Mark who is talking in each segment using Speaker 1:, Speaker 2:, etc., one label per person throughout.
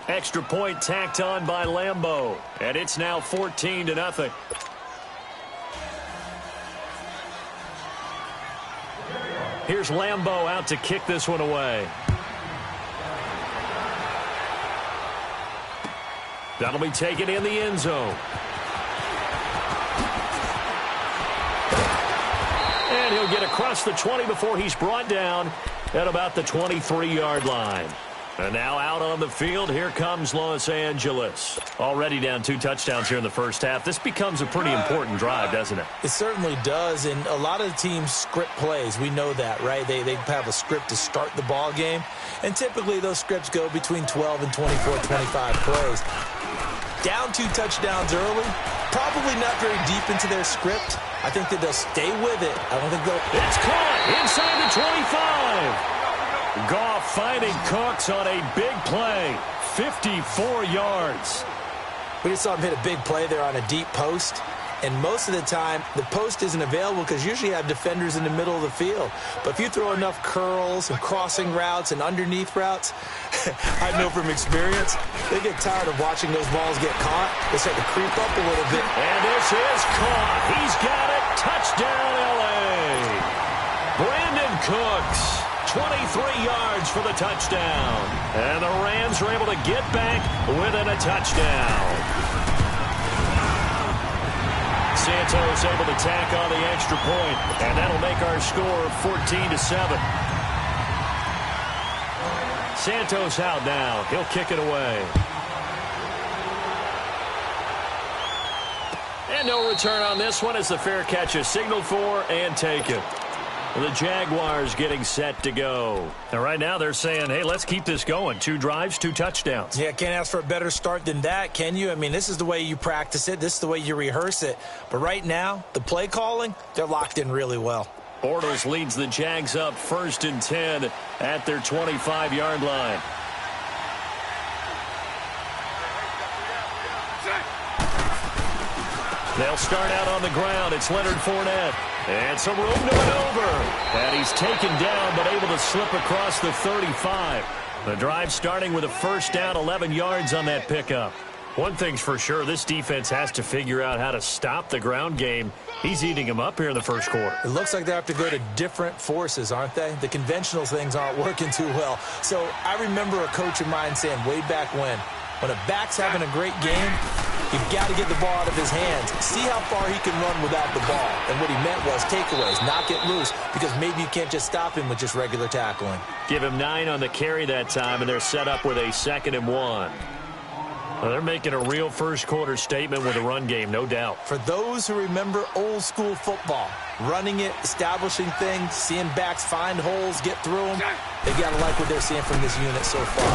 Speaker 1: Extra point tacked on by Lambeau. And it's now 14-0. Here's Lambeau out to kick this one away. That'll be taken in the end zone. And he'll get across the 20 before he's brought down at about the 23-yard line. And now out on the field, here comes Los Angeles. Already down 2 touchdowns here in the first half. This becomes a pretty important drive, doesn't it?
Speaker 2: It certainly does, and a lot of the teams script plays. We know that, right? They have a script to start the ball game, and typically those scripts go between 12 and 24, 25 plays. Down 2 touchdowns early, probably not very deep into their script. I think that they'll stay with it. I don't think they'll...
Speaker 1: It's caught inside the 25. Goff finding Cooks on a big play. 54 yards.
Speaker 2: We just saw him hit a big play there on a deep post. And most of the time, the post isn't available because usually you have defenders in the middle of the field. But if you throw enough curls and crossing routes and underneath routes, I know from experience, they get tired of watching those balls get caught. They start to creep up a little bit.
Speaker 1: And this is caught. He's got it. Touchdown, L.A. Brandon Cooks. 23 yards for the touchdown. And the Rams are able to get back within a touchdown. Santos able to tack on the extra point, and that'll make our score 14-7. Santos out now. He'll kick it away. And no return on this one as the fair catch is signaled for and taken. The Jaguars getting set to go. And right now they're saying, hey, let's keep this going. 2 drives, 2 touchdowns.
Speaker 2: Yeah, can't ask for a better start than that, can you? I mean, this is the way you practice it. This is the way you rehearse it. But right now, the play calling, they're locked in really well.
Speaker 1: Bortles leads the Jags up 1st and 10 at their 25-yard line. They'll start out on the ground. It's Leonard Fournette. And some room to maneuver. And he's taken down but able to slip across the 35. The drive starting with a first down, 11 yards on that pickup. One thing's for sure, this defense has to figure out how to stop the ground game. He's eating them up here in the first quarter.
Speaker 2: It looks like they have to go to different forces, aren't they? The conventional things aren't working too well. So I remember a coach of mine saying way back when a back's having a great game, you've got to get the ball out of his hands. See how far he can run without the ball. And what he meant was takeaways, not get loose, because maybe you can't just stop him with just regular tackling.
Speaker 1: Give him 9 on the carry that time, and they're set up with a 2nd and 1. Well, they're making a real first-quarter statement with a run game, no doubt.
Speaker 2: For those who remember old-school football, running it, establishing things, seeing backs find holes, get through them, they got to like what they're seeing from this unit so far.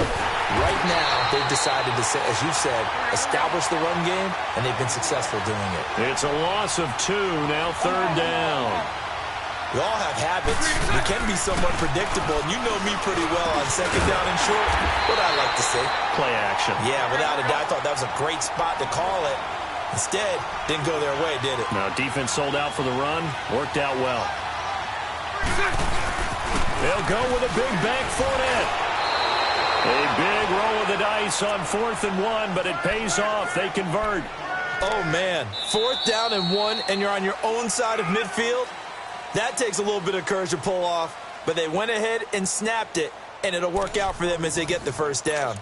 Speaker 2: Right now, they've decided to, as you said, establish the run game, and they've been successful doing it.
Speaker 1: It's a loss of 2, now 3rd down.
Speaker 2: We all have habits. We can be somewhat predictable, and you know me pretty well on 2nd down and short. What I like to say?
Speaker 1: Play action.
Speaker 2: Yeah, without a doubt. I thought that was a great spot to call it. Instead, didn't go their way, did it?
Speaker 1: Now, defense sold out for the run. Worked out well. They'll go with a big back Fournette. A big roll of the dice on 4th and 1, but it pays off. They convert.
Speaker 2: Oh, man. 4th down and 1, and you're on your own side of midfield? That takes a little bit of courage to pull off, but they went ahead and snapped it, and it'll work out for them as they get the first down.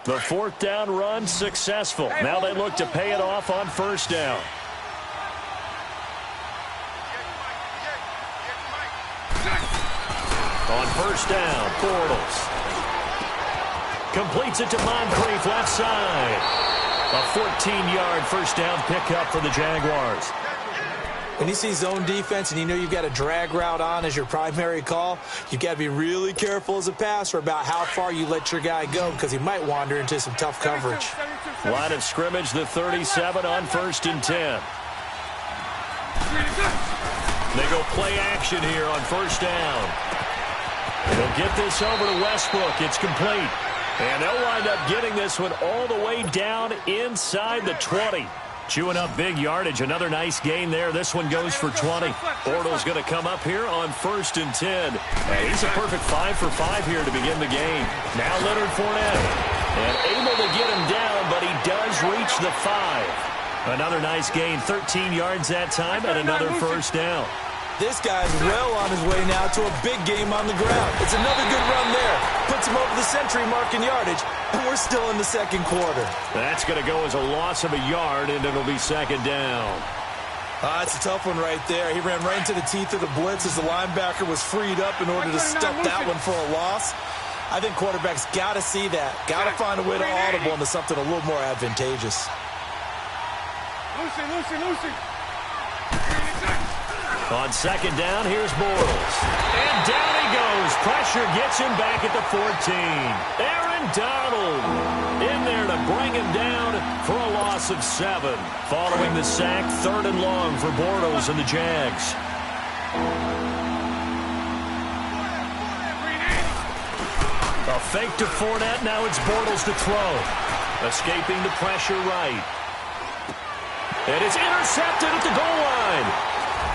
Speaker 1: The 4th down run successful. Now they look to pay it off on 1st down. On 1st down, Bortles completes it to Moncrief, left side. A 14-yard first down pickup for the Jaguars.
Speaker 2: When you see zone defense and you know you've got a drag route on as your primary call, you've got to be really careful as a passer about how far you let your guy go because he might wander into some tough coverage.
Speaker 1: Line of scrimmage, the 37 on 1st and 10. They go play action here on 1st down. They'll get this over to Westbrook. It's complete. And they'll wind up getting this one all the way down inside the 20. Chewing up big yardage. Another nice gain there. This one goes for 20. Bortles going to come up here on 1st and 10. He's a perfect 5 for 5 here to begin the game. Now Leonard Fournette. And able to get him down, but he does reach the 5. Another nice gain. 13 yards that time and another first down.
Speaker 2: This guy's well on his way now to a big game on the ground. It's another good run there. Puts him over the century mark in yardage, and we're still in the second quarter.
Speaker 1: That's going to go as a loss of a yard, and it'll be second down.
Speaker 2: That's a tough one right there. He ran right into the teeth of the blitz as the linebacker was freed up in order to stuff that one for a loss. I think quarterbacks got to see that. Got to find a way to audible into something a little more advantageous.
Speaker 3: Lucy.
Speaker 1: On second down, here's Bortles. And down he goes. Pressure gets him back at the 14. Aaron Donald in there to bring him down for a loss of 7. Following the sack, 3rd and long for Bortles and the Jags. A fake to Fournette. Now it's Bortles to throw. Escaping the pressure right. And it's intercepted at the goal line.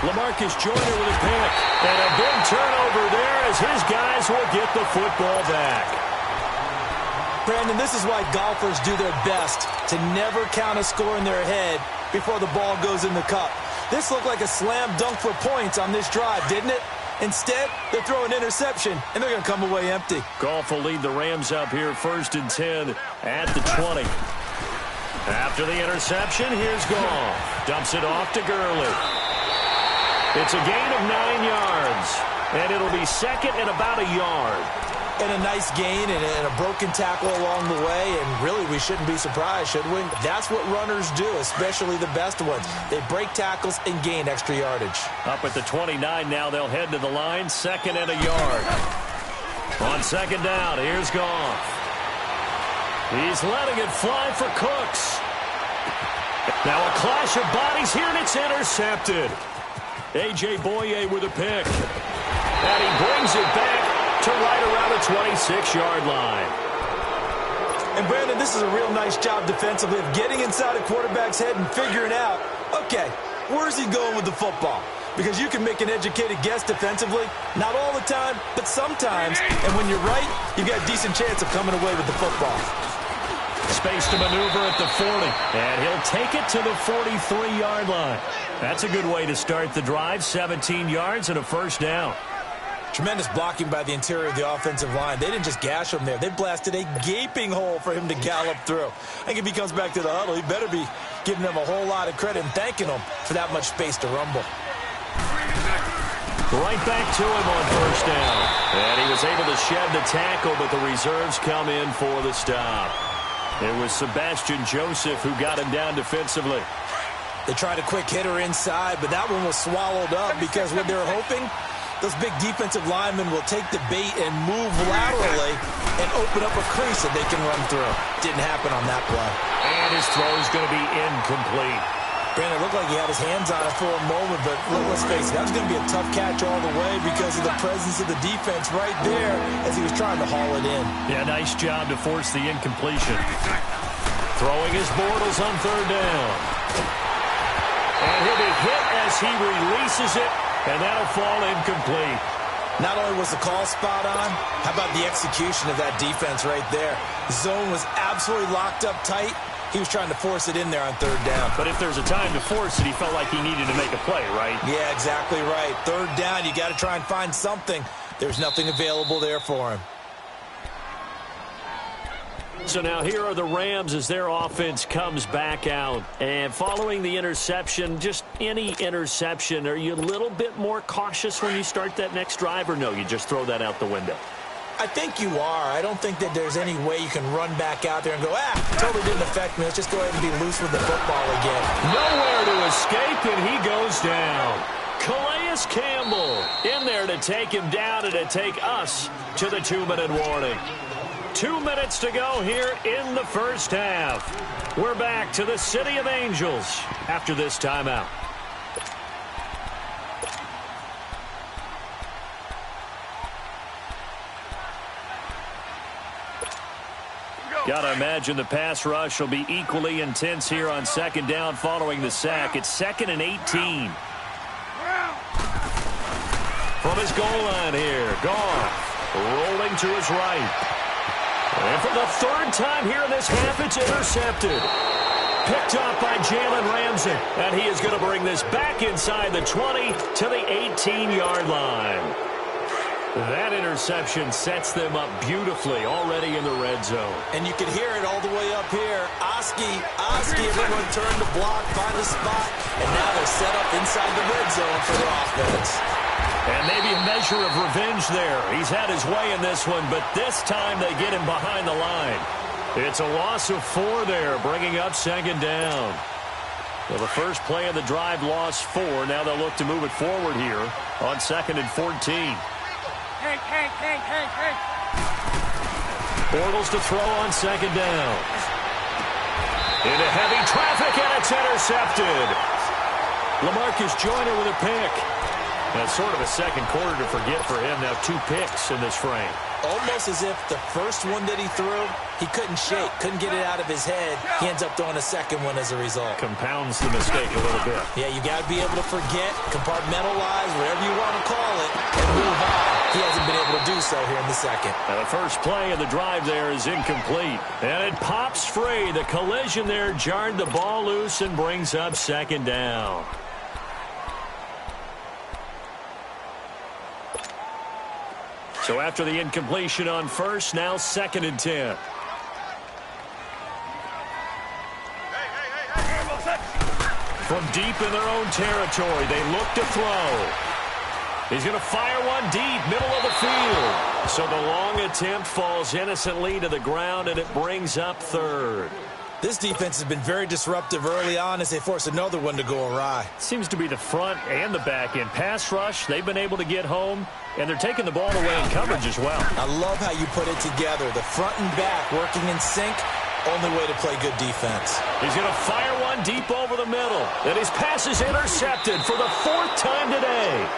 Speaker 1: LaMarcus Joyner with a pick. And a big turnover there as his guys will get the football back.
Speaker 2: Brandon, this is why golfers do their best to never count a score in their head before the ball goes in the cup. This looked like a slam dunk for points on this drive, didn't it? Instead, they throw an interception, and they're going to come away empty.
Speaker 1: Goff will lead the Rams up here 1st and 10 at the 20. After the interception, here's Goff. Dumps it off to Gurley. It's a gain of 9 yards, and it'll be second and about a yard.
Speaker 2: And a nice gain and a broken tackle along the way, and really we shouldn't be surprised, should we? That's what runners do, especially the best ones. They break tackles and gain extra yardage.
Speaker 1: Up at the 29 now, they'll head to the line, 2nd and a yard. On second down, here's Goff. He's letting it fly for Cooks. Now a clash of bodies here, and it's intercepted. A.J. Boye with a pick. And he brings it back to right around the 26-yard line.
Speaker 2: And, Brandon, this is a real nice job defensively of getting inside a quarterback's head and figuring out, okay, where's he going with the football? Because you can make an educated guess defensively, not all the time, but sometimes. And when you're right, you've got a decent chance of coming away with the football.
Speaker 1: Space to maneuver at the 40. And he'll take it to the 43-yard line. That's a good way to start the drive. 17 yards and a first down.
Speaker 2: Tremendous blocking by the interior of the offensive line. They didn't just gash him there. They blasted a gaping hole for him to gallop through. I think if he comes back to the huddle, he better be giving them a whole lot of credit and thanking them for that much space to rumble.
Speaker 1: Right back to him on first down. And he was able to shed the tackle, but the reserves come in for the stop. It was Sebastian Joseph who got him down defensively.
Speaker 2: They tried a quick hitter inside, but that one was swallowed up because what they were hoping, those big defensive linemen will take the bait and move laterally and open up a crease that they can run through. Didn't happen on that play.
Speaker 1: And his throw is going to be incomplete.
Speaker 2: Brandon, it looked like he had his hands on it for a moment, but let's face it, that was going to be a tough catch all the way because of the presence of the defense right there as he was trying to haul it in.
Speaker 1: Yeah, nice job to force the incompletion. Throwing his Bortles on third down. And he'll be hit as he releases it, and that'll fall incomplete.
Speaker 2: Not only was the call spot on, how about the execution of that defense right there? Zone was absolutely locked up tight. He was trying to force it in there on third down.
Speaker 1: But if there's a time to force it, he felt like he needed to make a play, right?
Speaker 2: Yeah, exactly right. Third down, you got to try and find something. There's nothing available there for him.
Speaker 1: So now here are the Rams as their offense comes back out. And following the interception, just any interception, are you a little bit more cautious when you start that next drive, or no, you just throw that out the window?
Speaker 2: I think you are. I don't think that there's any way you can run back out there and go, totally didn't affect me. Let's just go ahead and be loose with the football again.
Speaker 1: Nowhere to escape, and he goes down. Calais Campbell in there to take him down and to take us to the 2-minute warning. 2 minutes to go here in the first half. We're back to the City of Angels after this timeout.
Speaker 3: Go.
Speaker 1: Got to imagine the pass rush will be equally intense here on second down following the sack. It's 2nd and 18. From his goal line here, Goff rolling to his right. And for the 3rd time here in this half, it's intercepted. Picked off by Jalen Ramsey. And he is going to bring this back inside the 20 to the 18-yard line. That interception sets them up beautifully already in the red zone.
Speaker 2: And you can hear it all the way up here. Oski, everyone turned to block, find a spot, and now they're set up inside the red zone for the offense.
Speaker 1: And maybe a measure of revenge there. He's had his way in this one, but this time they get him behind the line. It's a loss of 4 there, bringing up 2nd down. Well, the first play of the drive lost 4. Now they'll look to move it forward here on 2nd and 14.
Speaker 3: Hey.
Speaker 1: Bortles to throw on 2nd down. Into heavy traffic, and it's intercepted. LaMarcus Joyner with a pick. That's sort of a second quarter to forget for him. Now 2 picks in this frame.
Speaker 2: Almost as if the first one that he threw, he couldn't shake, couldn't get it out of his head. He ends up throwing a second one as a result.
Speaker 1: Compounds the mistake a little bit.
Speaker 2: Yeah, you got to be able to forget, compartmentalize, whatever you want to call it, and move on. He hasn't been able to do so here in the second.
Speaker 1: Now the first play of the drive there is incomplete. And it pops free. The collision there jarred the ball loose and brings up 2nd down. So after the incompletion on first, now 2nd and 10. From deep in their own territory, they look to throw. He's going to fire one deep, middle of the field. So the long attempt falls innocently to the ground, and it brings up 3rd.
Speaker 2: This defense has been very disruptive early on as they force another one to go awry.
Speaker 1: Seems to be the front and the back end. Pass rush, they've been able to get home, and they're taking the ball away in coverage as well.
Speaker 2: I love how you put it together. The front and back working in sync, only way to play good defense.
Speaker 1: He's going to fire one deep over the middle, and his pass is intercepted for the 4th time today.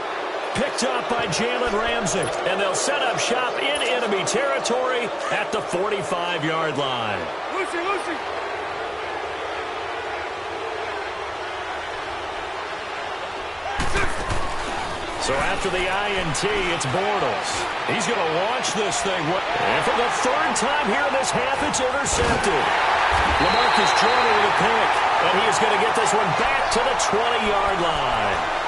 Speaker 1: Picked up by Jalen Ramsey, and they'll set up shop in enemy territory at the 45-yard line.
Speaker 3: Lucy.
Speaker 1: So after the INT, it's Bortles. He's going to launch this thing. And for the 3rd time here in this half, it's intercepted. LaMarcus Joyner with a pick. And he is going to get this one back to the 20-yard line.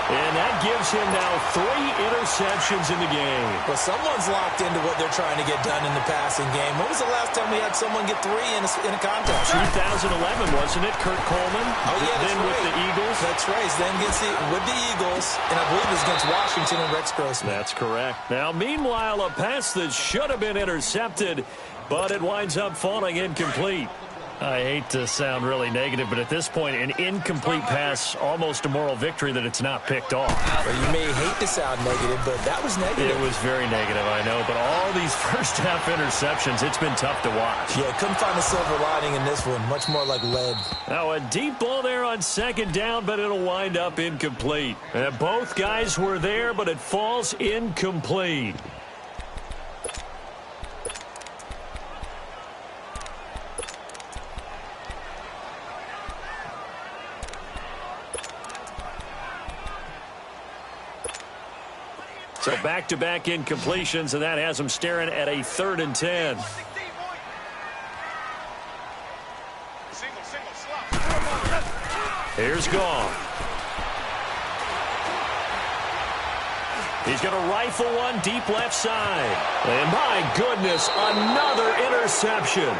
Speaker 1: And that gives him now 3 interceptions in the game.
Speaker 2: Well, someone's locked into what they're trying to get done in the passing game. When was the last time we had someone get 3 in a contest?
Speaker 1: 2011, wasn't it? Kurt Coleman?
Speaker 2: Oh, yeah,
Speaker 1: Then
Speaker 2: right.
Speaker 1: with the Eagles?
Speaker 2: That's right. Then with the Eagles, and I believe it was against Washington and Rex Grossman.
Speaker 1: That's correct. Now, meanwhile, a pass that should have been intercepted, but it winds up falling incomplete. I hate to sound really negative, but at this point, an incomplete pass, almost a moral victory that it's not picked off.
Speaker 2: Well, you may hate to sound negative, but that was negative.
Speaker 1: It was very negative, I know, but all these first-half interceptions, it's been tough to watch.
Speaker 2: Yeah, couldn't find a silver lining in this one. Much more like lead.
Speaker 1: Now, a deep ball there on 2nd down, but it'll wind up incomplete. And both guys were there, but it falls incomplete. So back-to-back incompletions, and that has them staring at a 3rd and 10. Here's Goff. He's going to rifle one deep left side. And my goodness, another interception.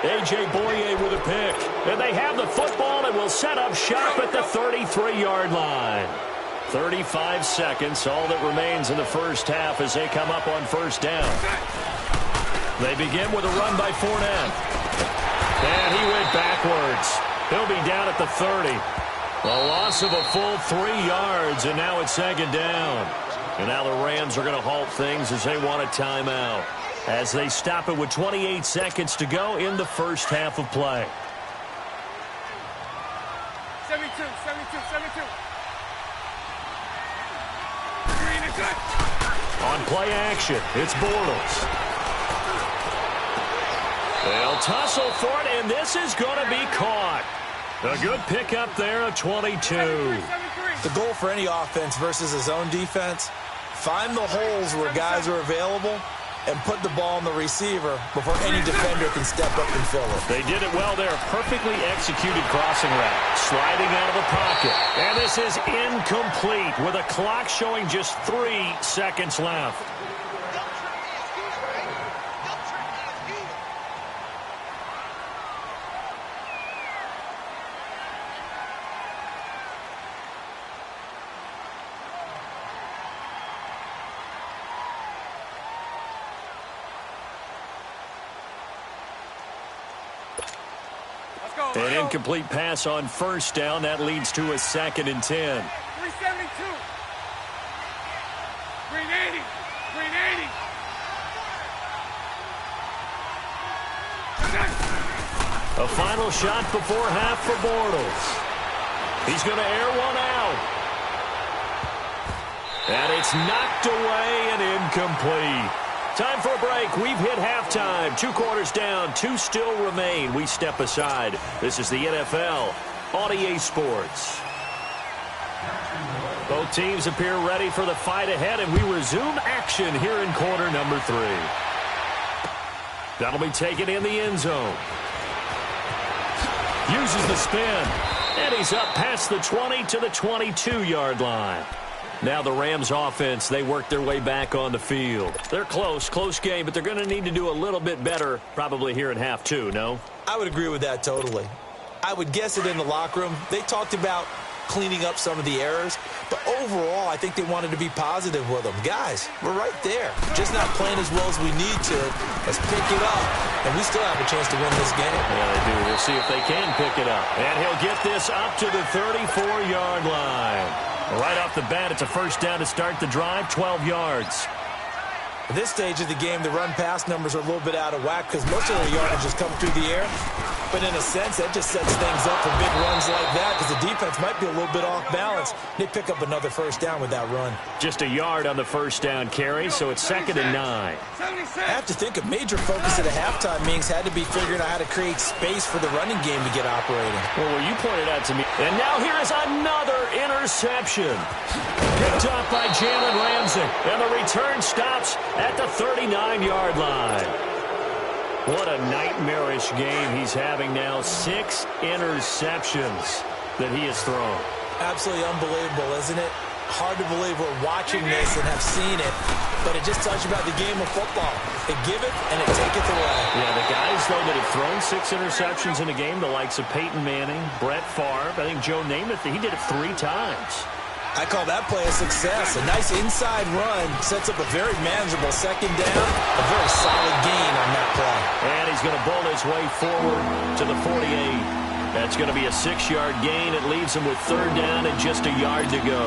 Speaker 1: A.J. Boye with a pick. And they have the football and will set up shop at the 33-yard line. 35 seconds, all that remains in the first half as they come up on 1st down. They begin with a run by Fournette. And he went backwards. He'll be down at the 30. A loss of a full 3 yards, and now it's 2nd down. And now the Rams are going to halt things as they want a timeout, as they stop it with 28 seconds to go in the first half of play.
Speaker 3: 72.
Speaker 1: On play action, it's Bortles. They'll tussle for it, and this is going to be caught. A good pickup there, a 22.
Speaker 2: The goal for any offense versus a zone defense, find the holes where guys are available and put the ball on the receiver before any defender can step up and fill it.
Speaker 1: They did it well there. Perfectly executed crossing route. Sliding out of the pocket. And this is incomplete with a clock showing just 3 seconds left. An incomplete pass on first down. That leads to a 2nd and 10.
Speaker 3: 372. Green 80. Green 80.
Speaker 1: A final shot before half for Bortles. He's going to air one out. And it's knocked away and incomplete. Time for a break. We've hit halftime. 2 quarters down. 2 still remain. We step aside. This is the NFL on EA Sports. Both teams appear ready for the fight ahead, and we resume action here in quarter number 3. That'll be taken in the end zone. Uses the spin. And he's up past the 20 to the 22-yard line. Now the Rams offense, they work their way back on the field. They're close game, but they're going to need to do a little bit better probably here in half 2, no?
Speaker 2: I would agree with that totally. I would guess it in the locker room. They talked about cleaning up some of the errors, but overall I think they wanted to be positive with them. Guys, we're right there. Just not playing as well as we need to. Let's pick it up, and we still have a chance to win this game.
Speaker 1: Yeah, they do. We'll see if they can pick it up. And he'll get this up to the 34-yard line. Right off the bat, it's a first down to start the drive, 12 yards.
Speaker 2: At this stage of the game, the run-pass numbers are a little bit out of whack because most of their yardage is coming through the air. But in a sense, that just sets things up for big runs like that because the defense might be a little bit off balance. They pick up another first down with that run.
Speaker 1: Just a yard on the first down carry, so it's 2nd and 9.
Speaker 2: I have to think a major focus at a halftime meetings had to be figuring out how to create space for the running game to get operating.
Speaker 1: Well, you pointed out to me. And now here is another interception. Picked up by Jalen Ramsey. And the return stops at the 39-yard line. What a nightmarish game he's having now. 6 interceptions that he has thrown.
Speaker 2: Absolutely unbelievable, isn't it? Hard to believe we're watching this and have seen it, but it just tells you about the game of football. They give it and it taketh away.
Speaker 1: Yeah, the guys, though, that have thrown 6 interceptions in a game, the likes of Peyton Manning, Brett Favre, I think Joe Namath, he did it 3 times.
Speaker 2: I call that play a success. A nice inside run sets up a very manageable 2nd down, a very solid gain on that play.
Speaker 1: And he's going to bowl his way forward to the 48. That's going to be a 6-yard gain. It leaves him with 3rd down and just a yard to go.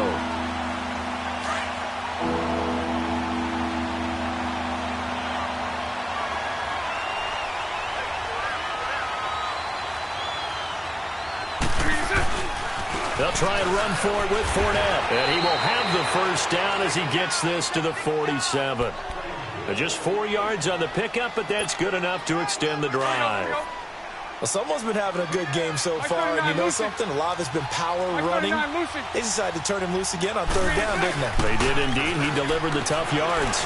Speaker 1: They'll try and run for it with Fournette. And he will have the first down as he gets this to the 47. Just 4 yards on the pickup, but that's good enough to extend the drive.
Speaker 2: Well, someone's been having a good game so far, and you know something? A lot of it's been power running. They decided to turn him loose again on 3rd down, didn't they?
Speaker 1: They did indeed. He delivered the tough yards.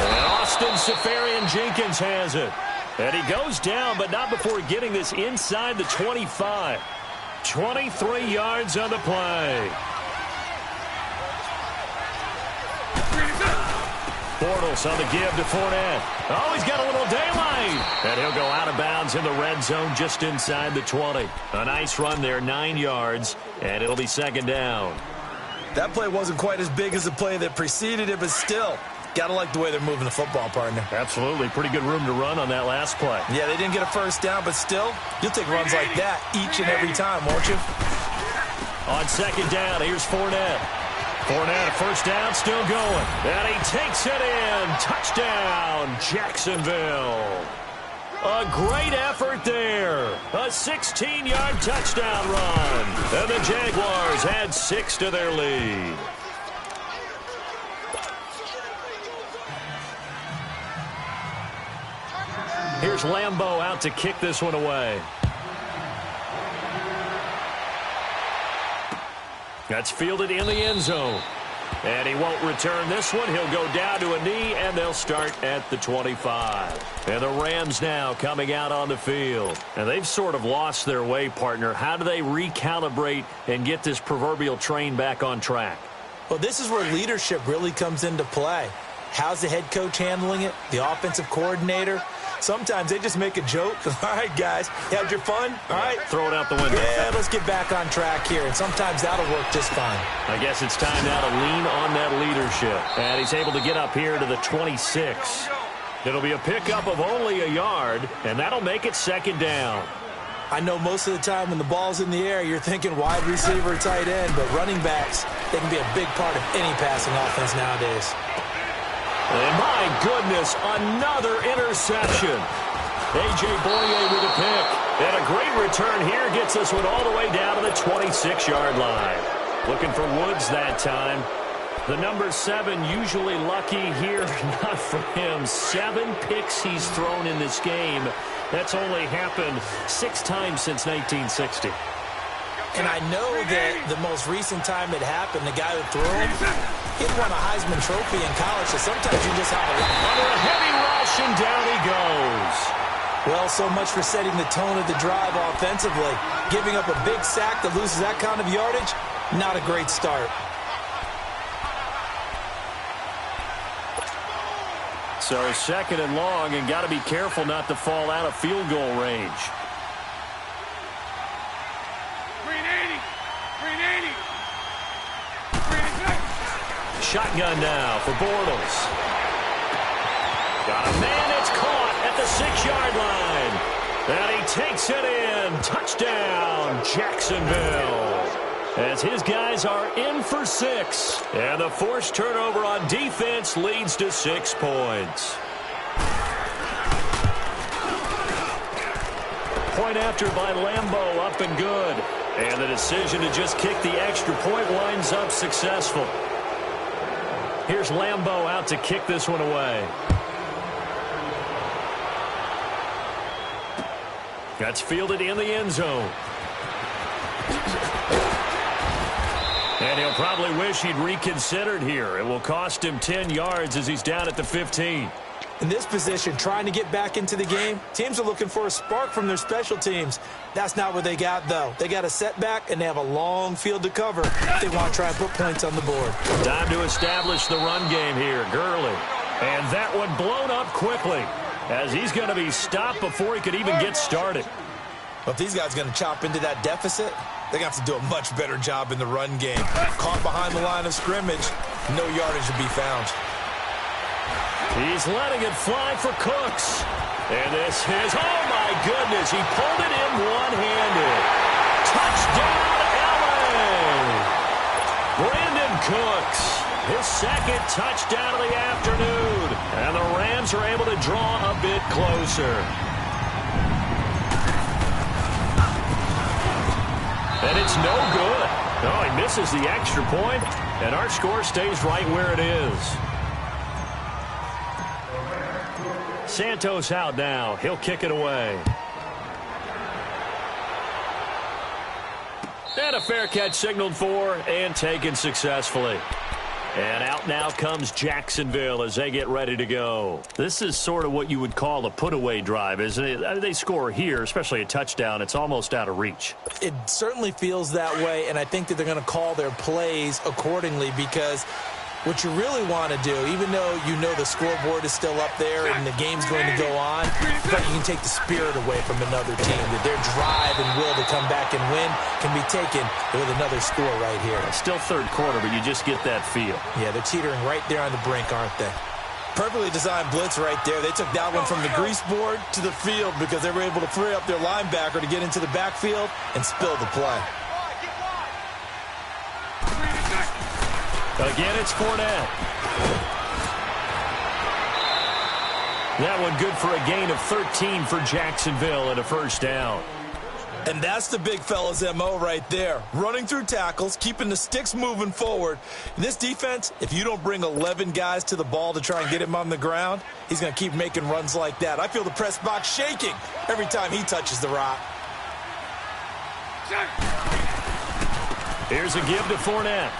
Speaker 1: And Austin Seferian-Jenkins has it. And he goes down, but not before getting this inside the 25. 23 yards on the play. Bortles on the give to Fournette. Oh, he's got a little daylight. And he'll go out of bounds in the red zone just inside the 20. A nice run there, 9 yards, and it'll be 2nd down.
Speaker 2: That play wasn't quite as big as the play that preceded it, but still, got to like the way they're moving the football, partner.
Speaker 1: Absolutely. Pretty good room to run on that last play.
Speaker 2: Yeah, they didn't get a first down, but still, you'll take runs like that each and every time, won't you?
Speaker 1: On 2nd down, here's Fournette. Fournette, a first down, still going. And he takes it in. Touchdown, Jacksonville. A great effort there. A 16-yard touchdown run. And the Jaguars add 6 to their lead. Here's Lambeau out to kick this one away. That's fielded in the end zone. And he won't return this one. He'll go down to a knee, and they'll start at the 25. And the Rams now coming out on the field. And they've sort of lost their way, partner. How do they recalibrate and get this proverbial train back on track?
Speaker 2: Well, this is where leadership really comes into play. How's the head coach handling it? The offensive coordinator? Sometimes they just make a joke. All right, guys, you had your fun? All right.
Speaker 1: Throw it out the window.
Speaker 2: Yeah, let's get back on track here. And sometimes that'll work just fine.
Speaker 1: I guess it's time now to lean on that leadership. And he's able to get up here to the 26. It'll be a pickup of only a yard, and that'll make it second down.
Speaker 2: I know most of the time when the ball's in the air, you're thinking wide receiver, tight end, but running backs, they can be a big part of any passing offense nowadays.
Speaker 1: And my goodness, another interception. A.J. Boye with a pick. And a great return here gets this one all the way down to the 26-yard line. Looking for Woods that time. The number 7 usually lucky here. Not for him. 7 picks he's thrown in this game. That's only happened 6 times since 1960.
Speaker 2: And I know that the most recent time it happened, the guy who threw him, he won a Heisman Trophy in college, so sometimes you just have a lot.
Speaker 1: Under a heavy rush, and down he goes.
Speaker 2: Well, so much for setting the tone of the drive offensively. Giving up a big sack that loses that kind of yardage, not a great start.
Speaker 1: So second and long, and got to be careful not to fall out of field goal range. Shotgun now for Bortles. Got a man that's caught at the 6-yard line. And he takes it in. Touchdown, Jacksonville. As his guys are in for 6. And the forced turnover on defense leads to 6 points. Point after by Lambeau, up and good. And the decision to just kick the extra point winds up successful. Here's Lambeau out to kick this one away. That's fielded in the end zone. And he'll probably wish he'd reconsidered here. It will cost him 10 yards as he's down at the 15.
Speaker 2: In this position, trying to get back into the game, teams are looking for a spark from their special teams. That's not what they got, though. They got a setback, and they have a long field to cover if they want to try and put points on the board.
Speaker 1: Time to establish the run game here. Gurley. And that one blown up quickly as he's going to be stopped before he could even get started.
Speaker 2: Well, if these guys are going to chop into that deficit, they're going to have to do a much better job in the run game. Caught behind the line of scrimmage, no yardage to be found.
Speaker 1: He's letting it fly for Cooks. And this is, oh my goodness, he pulled it in one-handed. Touchdown, LA! Brandon Cooks, his second touchdown of the afternoon. And the Rams are able to draw a bit closer. And it's no good. Oh, he misses the extra point, and our score stays right where it is. Santos out now. He'll kick it away. And a fair catch signaled for and taken successfully. And out now comes Jacksonville as they get ready to go. This is sort of what you would call a put-away drive, isn't it? I mean, they score here, especially a touchdown. It's almost out of reach.
Speaker 2: It certainly feels that way, and I think that they're going to call their plays accordingly because what you really want to do, even though you know the scoreboard is still up there and the game's going to go on, but you can take the spirit away from another team, that their drive and will to come back and win can be taken with another score right here.
Speaker 1: It's still third quarter, but you just get that feel.
Speaker 2: Yeah, they're teetering right there on the brink, aren't they? Perfectly designed blitz right there. They took that one from the grease board to the field because they were able to free up their linebacker to get into the backfield and spill the play.
Speaker 1: Again, it's Fournette. That one good for a gain of 13 for Jacksonville and a first down.
Speaker 2: And that's the big fella's MO right there. Running through tackles, keeping the sticks moving forward. In this defense, if you don't bring 11 guys to the ball to try and get him on the ground, he's going to keep making runs like that. I feel the press box shaking every time he touches the rock.
Speaker 1: Here's a give to Fournette.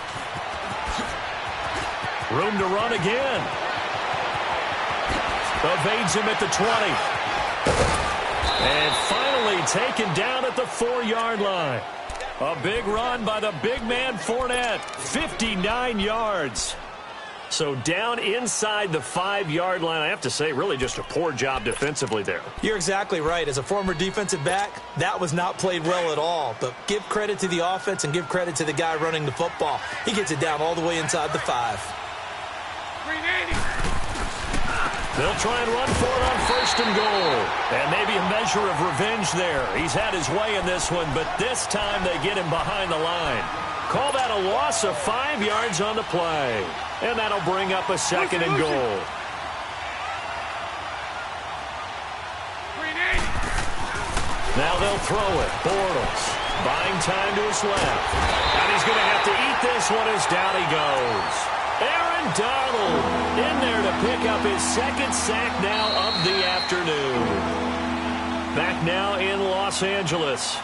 Speaker 1: Room to run again. Evades him at the 20. And finally taken down at the 4-yard line. A big run by the big man Fournette. 59 yards. So down inside the 5-yard line. I have to say, really just a poor job defensively there.
Speaker 2: You're exactly right. As a former defensive back, that was not played well at all. But give credit to the offense and give credit to the guy running the football. He gets it down all the way inside the 5.
Speaker 1: They'll try and run for it on 1st and goal. And maybe a measure of revenge there. He's had his way in this one, but this time they get him behind the line. Call that a loss of 5 yards on the play. And that'll bring up a 2nd and goal. Now they'll throw it. Bortles buying time to his left. And he's going to have to eat this one as down he goes. Aaron Donald in there to pick up his 2nd sack now of the afternoon. Back now in Los Angeles.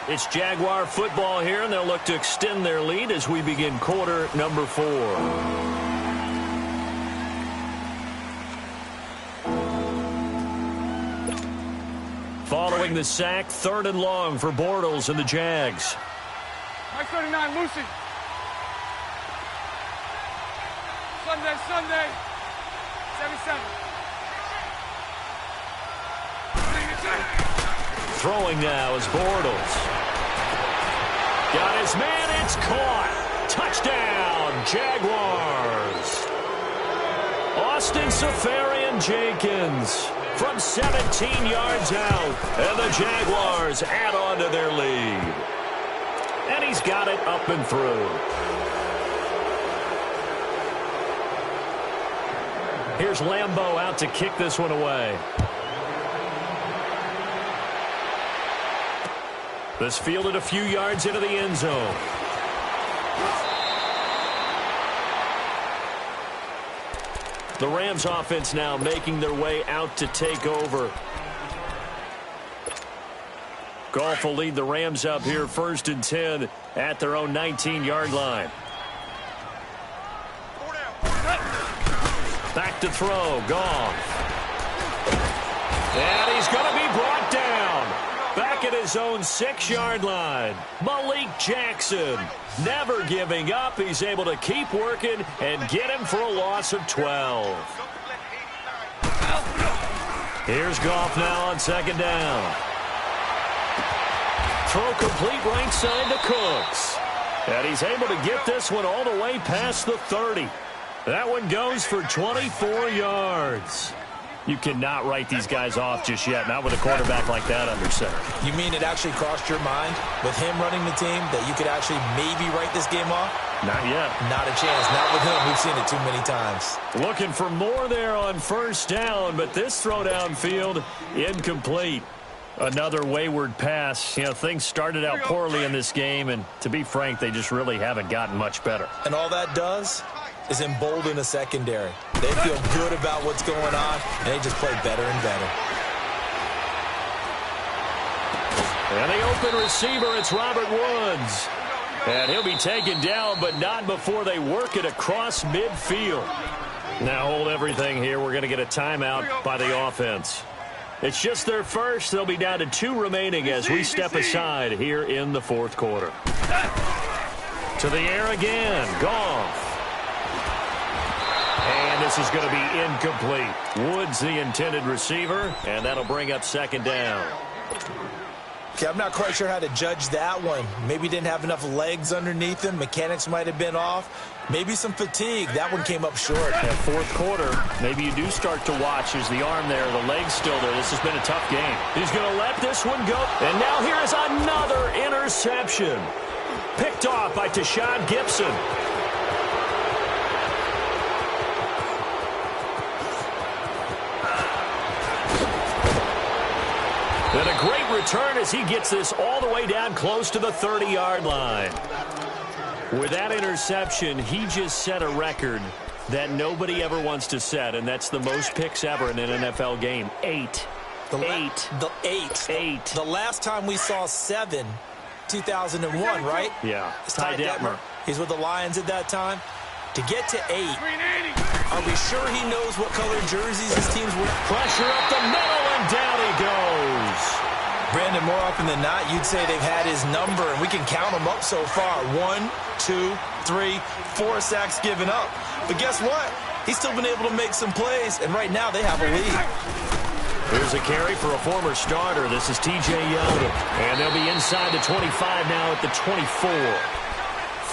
Speaker 1: It's Jaguar football here, and they'll look to extend their lead as we begin quarter number 4. Following the sack, 3rd and long for Bortles and the Jags.
Speaker 3: Mike 39, Lucy. Sunday. 7-7.
Speaker 1: Throwing now is Bortles. Got his man, it's caught. Touchdown, Jaguars. Austin Seferian-Jenkins from 17 yards out. And the Jaguars add on to their lead. And he's got it up and through. Here's Lambeau out to kick this one away. This fielded a few yards into the end zone. The Rams offense now making their way out to take over. Goff will lead the Rams up here 1st and 10 at their own 19-yard line. Back to throw, Goff. And he's going to be brought down. Back at his own 6-yard line. Malik Jackson never giving up. He's able to keep working and get him for a loss of 12. Here's Goff now on 2nd down. Throw complete right side to Cooks. And he's able to get this one all the way past the 30. That one goes for 24 yards. You cannot write these guys off just yet, not with a quarterback like that under center.
Speaker 2: You mean it actually crossed your mind with him running the team that you could actually maybe write this game off?
Speaker 1: Not yet.
Speaker 2: Not a chance. Not with him. We've seen it too many times.
Speaker 1: Looking for more there on 1st down, but this throw downfield incomplete. Another wayward pass. You know, things started out poorly in this game, and to be frank, they just really haven't gotten much better.
Speaker 2: And all that does is embolden a secondary. They feel good about what's going on, and they just play better and better.
Speaker 1: And the open receiver, it's Robert Woods. And he'll be taken down, but not before they work it across midfield. Now hold everything here. We're going to get a timeout by the offense. It's just their first. They'll be down to 2 remaining as we step aside here in the 4th quarter. To the air again. Goff. And this is going to be incomplete. Woods the intended receiver, and that'll bring up 2nd down.
Speaker 2: Okay, I'm not quite sure how to judge that one. Maybe didn't have enough legs underneath him. Mechanics might have been off. Maybe some fatigue. That one came up short.
Speaker 1: At 4th quarter, maybe you do start to watch as the arm there, the leg's still there. This has been a tough game. He's going to let this one go. And now here's another interception. Picked off by Tashawn Gibson. And a great return as he gets this all the way down close to the 30-yard line. With that interception, he just set a record that nobody ever wants to set, and that's the most picks ever in an NFL game. 8.
Speaker 2: The last time we saw 7, 2001, right?
Speaker 1: Yeah.
Speaker 2: It's Ty Detmer. He's with the Lions at that time. To get to 8, are we sure he knows what color jerseys his team's wear?
Speaker 1: Pressure up the middle, and down he goes.
Speaker 2: Brandon, more often than not, you'd say they've had his number, and we can count them up so far. 1, 2, 3, 4 sacks given up. But guess what? He's still been able to make some plays, and right now they have a lead.
Speaker 1: Here's a carry for a former starter. This is T.J. Yeldon. And they'll be inside the 25 now at the 24.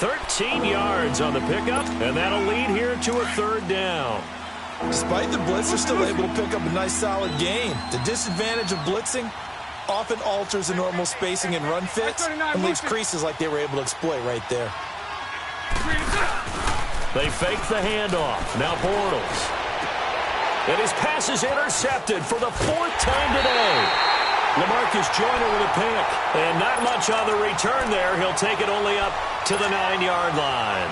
Speaker 1: 13 yards on the pickup, and that'll lead here to a 3rd down.
Speaker 2: Despite the blitz, they're still able to pick up a nice, solid gain. The disadvantage of blitzing often alters the normal spacing and run fits and leaves creases like they were able to exploit right there.
Speaker 1: They fake the handoff. Now Bortles. And his pass is intercepted for the 4th time today. LaMarcus Joyner with a pick. And not much on the return there. He'll take it only up to the 9-yard line.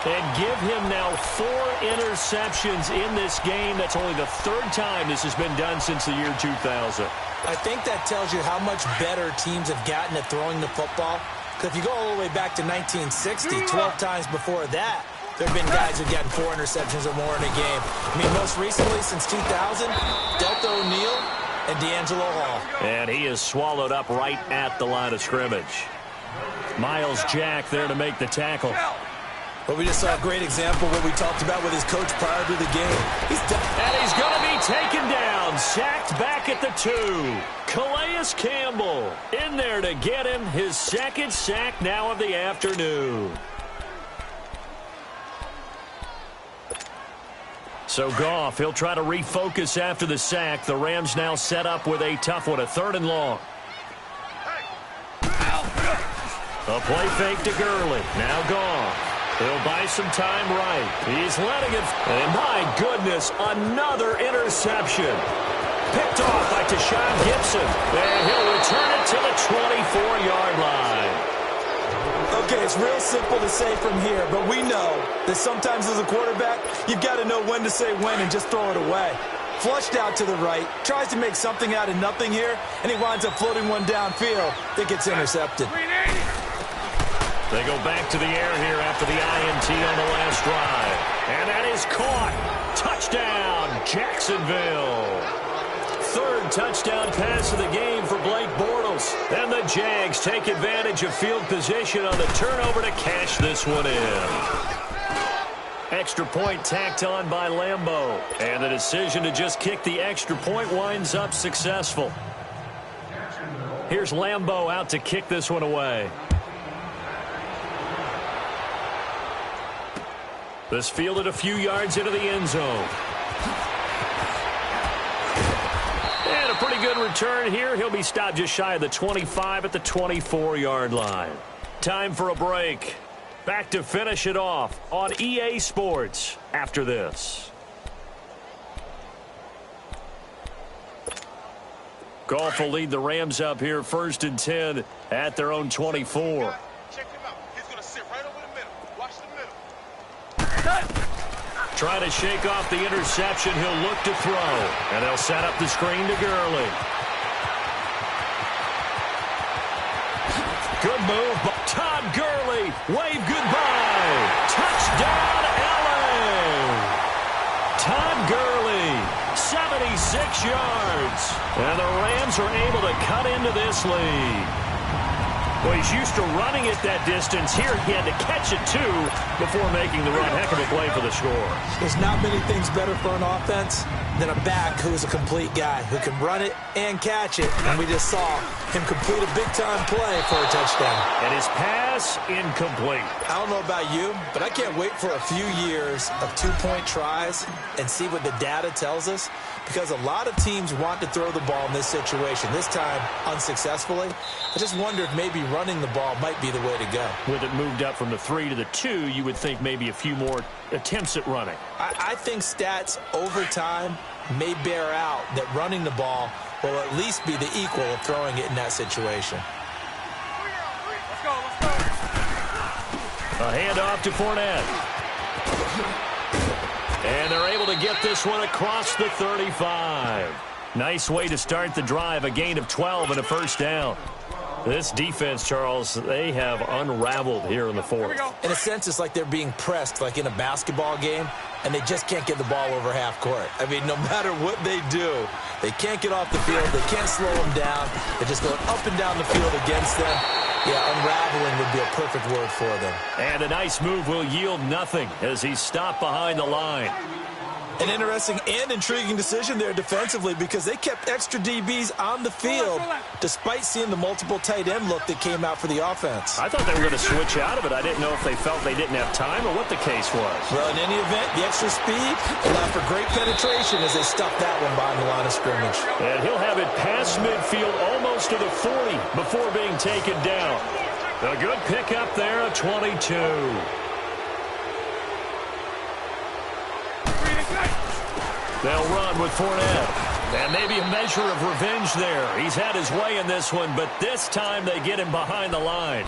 Speaker 1: And give him now 4 interceptions in this game. That's only the 3rd time this has been done since the year 2000.
Speaker 2: I think that tells you how much better teams have gotten at throwing the football. Because if you go all the way back to 1960, 12 times before that, there have been guys who've gotten 4 interceptions or more in a game. I mean, most recently, since 2000, Delta O'Neal and D'Angelo Hall.
Speaker 1: And he is swallowed up right at the line of scrimmage. Miles Jack there to make the tackle.
Speaker 2: But we just saw a great example of what we talked about with his coach prior to the game.
Speaker 1: And he's going to be taken down, sacked back at the 2. Calais Campbell in there to get him his 2nd sack now of the afternoon. So Goff, he'll try to refocus after the sack. The Rams now set up with a tough one, a 3rd and long. A play fake to Gurley. Now Goff. He'll buy some time right. He's letting it. And my goodness, another interception. Picked off by Tashawn Gibson. And he'll return it to the 24-yard line.
Speaker 2: Okay, it's real simple to say from here, but we know that sometimes as a quarterback, you've got to know when to say when and just throw it away. Flushed out to the right, tries to make something out of nothing here, and he winds up floating one downfield that gets intercepted.
Speaker 1: They go back to the air here after the INT on the last drive. And that is caught. Touchdown, Jacksonville. 3rd touchdown pass of the game for Blake Bortles. And the Jags take advantage of field position on the turnover to cash this one in. Extra point tacked on by Lambeau. And the decision to just kick the extra point winds up successful. Here's Lambeau out to kick this one away. This fielded a few yards into the end zone. And a pretty good return here. He'll be stopped just shy of the 25 at the 24-yard line. Time for a break. Back to finish it off on EA Sports after this. Goff will lead the Rams up here 1st and 10 at their own 24. Trying to shake off the interception. He'll look to throw. And they'll set up the screen to Gurley. Good move. Todd Gurley. Wave goodbye. Touchdown, LA. Todd Gurley. 76 yards. And the Rams are able to cut into this lead. Well, he's used to running it that distance. Here he had to catch it, too, before making the run. Heck of a play for the score.
Speaker 2: There's not many things better for an offense than a back who is a complete guy who can run it and catch it. And we just saw him complete a big-time play for a touchdown.
Speaker 1: And his pass incomplete.
Speaker 2: I don't know about you, but I can't wait for a few years of 2-point tries and see what the data tells us. Because a lot of teams want to throw the ball in this situation, this time unsuccessfully. I just wonder if maybe running the ball might be the way to go.
Speaker 1: With it moved up from the 3 to the 2, you would think maybe a few more attempts at running.
Speaker 2: I think stats over time may bear out that running the ball will at least be the equal of throwing it in that situation.
Speaker 3: Let's go, let's go.
Speaker 1: A handoff to Fournette. And they're able to get this one across the 35. Nice way to start the drive, a gain of 12 and a first down. This defense, Charles, they have unraveled here in the fourth.
Speaker 2: In a sense, it's like they're being pressed like in a basketball game, and they just can't get the ball over half court. I mean, no matter what they do, they can't get off the field. They can't slow them down. They're just going up and down the field against them. Yeah, unraveling would be a perfect word for them.
Speaker 1: And a nice move will yield nothing as he's stopped behind the line.
Speaker 2: An interesting and intriguing decision there defensively because they kept extra DBs on the field despite seeing the multiple tight end look that came out for the offense.
Speaker 1: I thought they were going to switch out of it. I didn't know if they felt they didn't have time or what the case was.
Speaker 2: Well, in any event, the extra speed allowed for great penetration as they stuffed that one behind the line of scrimmage.
Speaker 1: And he'll have it past midfield almost to the 40 before being taken down. A good pickup there, a 22. They'll run with Fournette. And maybe a measure of revenge there. He's had his way in this one, but this time they get him behind the line.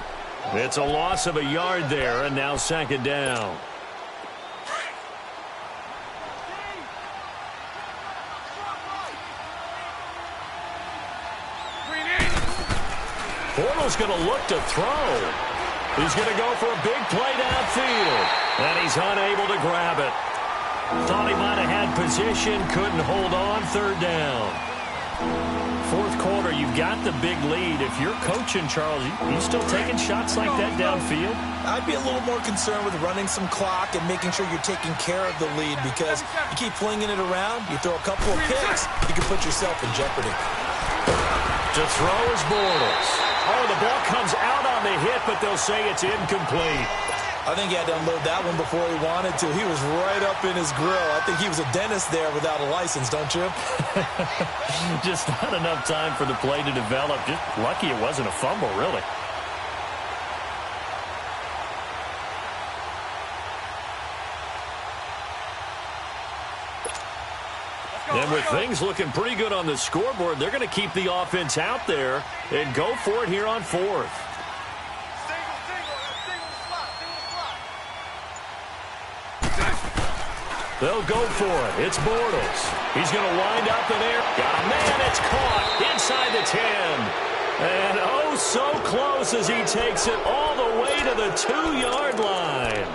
Speaker 1: It's a loss of a yard there, and now second down. Bortles going to look to throw. He's going to go for a big play downfield. And he's unable to grab it. Thought he might have had position, couldn't hold on, third down. Fourth quarter, you've got the big lead. If you're coaching, Charles, you still taking shots like that downfield?
Speaker 2: I'd be a little more concerned with running some clock and making sure you're taking care of the lead because you keep flinging it around, you throw a couple of picks, you can put yourself in jeopardy.
Speaker 1: To throw is Bortles. Oh, the ball comes out on the hit, but they'll say it's incomplete.
Speaker 2: I think he had to unload that one before he wanted to. He was right up in his grill. I think he was a dentist there without a license, don't you?
Speaker 1: Just not enough time for the play to develop. Just lucky it wasn't a fumble, really. And with things looking pretty good on the scoreboard, they're going to keep the offense out there and go for it here on fourth. They'll go for it. It's Bortles. He's going to wind up in there. Got a man. It's caught inside the 10. And oh, so close as he takes it all the way to the 2-yard line.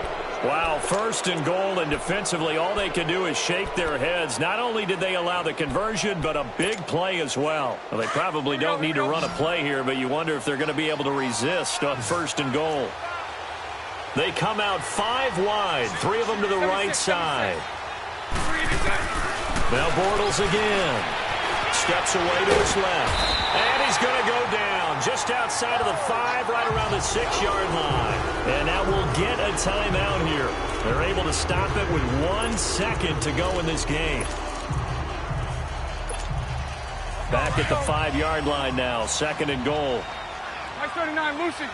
Speaker 1: Wow, first and goal, and defensively all they can do is shake their heads. Not only did they allow the conversion, but a big play as well. Well, they probably don't need to run a play here, but you wonder if they're going to be able to resist on first and goal. They come out 5 wide, 3 of them to the right side. Now Bortles again. Steps away to his left. And he's going to go down just outside of the 5, right around the 6-yard line. And now we'll get a timeout here. They're able to stop it with 1 second to go in this game. Back at the 5-yard line now, second and goal.
Speaker 3: Nice 39, Lucy.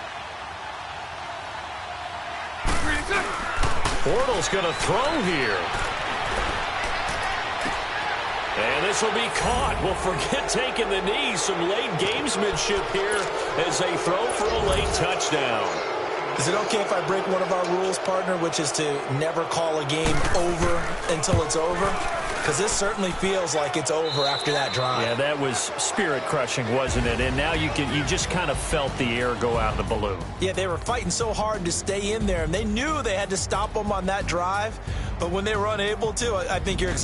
Speaker 1: Bortles going to throw here. And this will be caught. Well, forget taking the knee. Some late gamesmanship here as they throw for a late touchdown.
Speaker 2: Is it okay if I break one of our rules, partner, which is to never call a game over until it's over? Because this certainly feels like it's over after that drive.
Speaker 1: Yeah, that was spirit-crushing, wasn't it? And now you just kind of felt the air go out of the balloon.
Speaker 2: Yeah, they were fighting so hard to stay in there, and they knew they had to stop them on that drive. But when they were unable to, I think you're